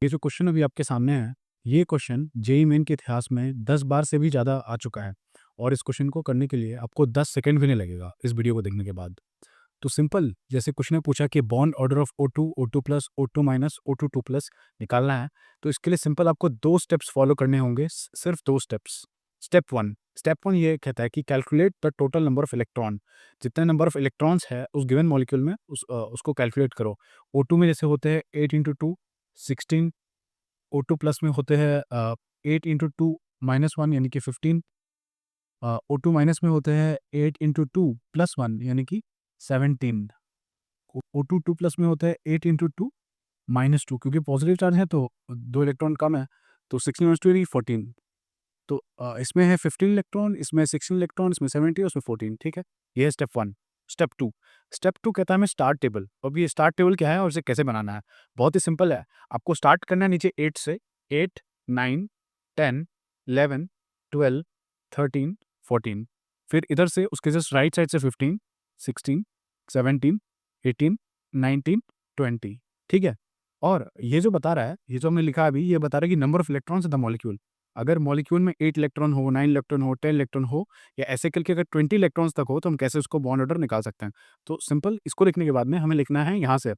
ये जो क्वेश्चन अभी आपके सामने है, ये क्वेश्चन जेईई मेन के इतिहास में 10 बार से भी ज़्यादा आ चुका है और इस क्वेश्चन को करने के लिए आपको 10 सेकंड भी नहीं लगेगा इस वीडियो को देखने के बाद। तो सिंपल जैसे क्वेश्चन ने पूछा कि bond order of O2, O2+, O2-, O2-2+ निकालना है, तो इसके लिए सिंपल आपको 2 स्टेप्स फॉलो करने होंगे, सिर्फ 2 स्टेप्स। स्टेप 1 ये कहता है कि calculate the total number of electron. जितने नंबर ऑफ इलेक्ट्रॉन्स है उस गिवन मॉलिक्यूल में उसको कैलकुलेट करो। O2 में जैसे होते हैं 8 × 2 16, O2+ में होते हैं 8 × 2 -1 यानी कि 15, O2- में होते हैं 8 × 2 + 1 यानी कि 17, O2 2+ में होता है 8 × 2 -2 क्योंकि पॉजिटिव चार्ज है तो 2 इलेक्ट्रॉन कम है, तो 16 - 2 यानी 14। तो इसमें है 15 इलेक्ट्रॉन, इसमें 16 इलेक्ट्रॉन, इसमें 70 और इसमें 14, ठीक है? ये है स्टेप 1। स्टेप 2 कहता है हमें स्टार्ट टेबल। अब ये स्टार्ट टेबल क्या है और इसे कैसे बनाना है? बहुत ही सिंपल है। आपको स्टार्ट करना है नीचे 8 से, 8, 9, 10, 11, 12, 13, 14। फिर इधर से उसके जस्ट राइट साइड से 15, 16, 17, 18, 19, 20, ठीक है? और ये जो बता रहा है, ये जो हमने लिखा है अभी, ये बता रहा है कि number of electrons in the molecule. अगर मॉलिक्यूल में 8 इलेक्ट्रॉन हो, 9 इलेक्ट्रॉन हो, 10 इलेक्ट्रॉन हो या ऐसे करके अगर 20 इलेक्ट्रॉन्स तक हो तो हम कैसे उसको बॉन्ड ऑर्डर निकाल सकते हैं। तो सिंपल इसको लिखने के बाद में हमें लिखना है यहाँ से,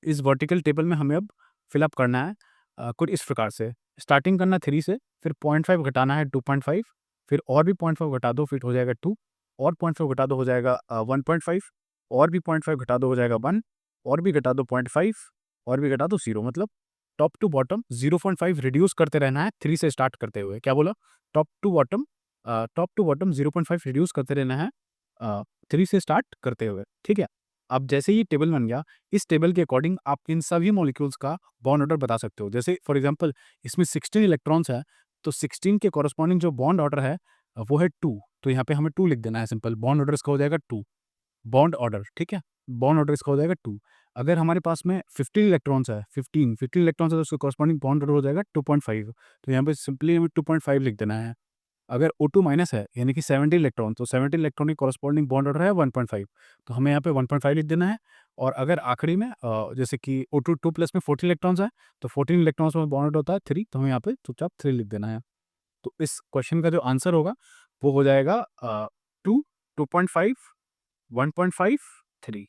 इस वर्टिकल टेबल में हमें अब फिल अप करना है कुछ इस प्रकार से। स्टार्टिंग करना 3 से, फिर 0.5 घटाना है 2.5, फिर और भी 0.5 घटा दो फिर हो जाएगा 2, और 0.5 घटा दो हो जाएगा 1.5, और भी 0.5 घटा दो हो जाएगा 1, और भी घटा दो 0.5, और भी घटा दो 0। मतलब टॉप टू बॉटम 0.5 रिड्यूस करते रहना है 3 से स्टार्ट करते हुए। क्या बोला? टॉप टू बॉटम 0.5 रिड्यूस करते रहना है 3 से स्टार्ट करते हुए, ठीक है? अब जैसे ये टेबल बन गया, इस टेबल के अकॉर्डिंग आप इन सभी मॉलिक्यूल्स का बॉन्ड ऑर्डर बता सकते हो। जैसे फॉर एग्जांपल इसमें 16 इलेक्ट्रॉन्स है, तो 16 के कॉरेस्पॉन्डिंग जो बॉन्ड ऑर्डर है वो है 2। तो यहाँ पे हमें 2 लिख देना है सिंपल। बॉन्ड ऑर्डर इसका हो जाएगा 2, बॉन्ड ऑर्डर, ठीक है? बॉन्ड ऑर्डर इसका हो जाएगा 2। अगर हमारे पास में 15 इलेक्ट्रॉन्स है, 15 इलेक्ट्रॉन्स है तो उसका कॉरेस्पॉन्डिंग बॉन्ड ऑर्डर हो जाएगा 2.5। तो यहाँ पे सिंपली हमें 2.5 लिख देना है। अगर O2- है यानी कि 70 इलेक्ट्रॉन, तो 70 इलेक्ट्रॉन की कॉरेस्पॉन्डिंग बॉन्ड ऑर्डर है 1.5, तो हमें यहाँ पे 1.5 लिख देना है। और अगर आखिरी में जैसे कि O2 2+ में 14 इलेक्ट्रॉन्स है, तो 14 इलेक्ट्रॉन्स में बॉन्ड ऑर्डर होता है 3, तो हमें यहाँ पे चुपचाप 3 लिख देना है। तो इस क्वेश्चन का जो आंसर होगा वो हो जाएगा 2, 2.5, 1.5, 3।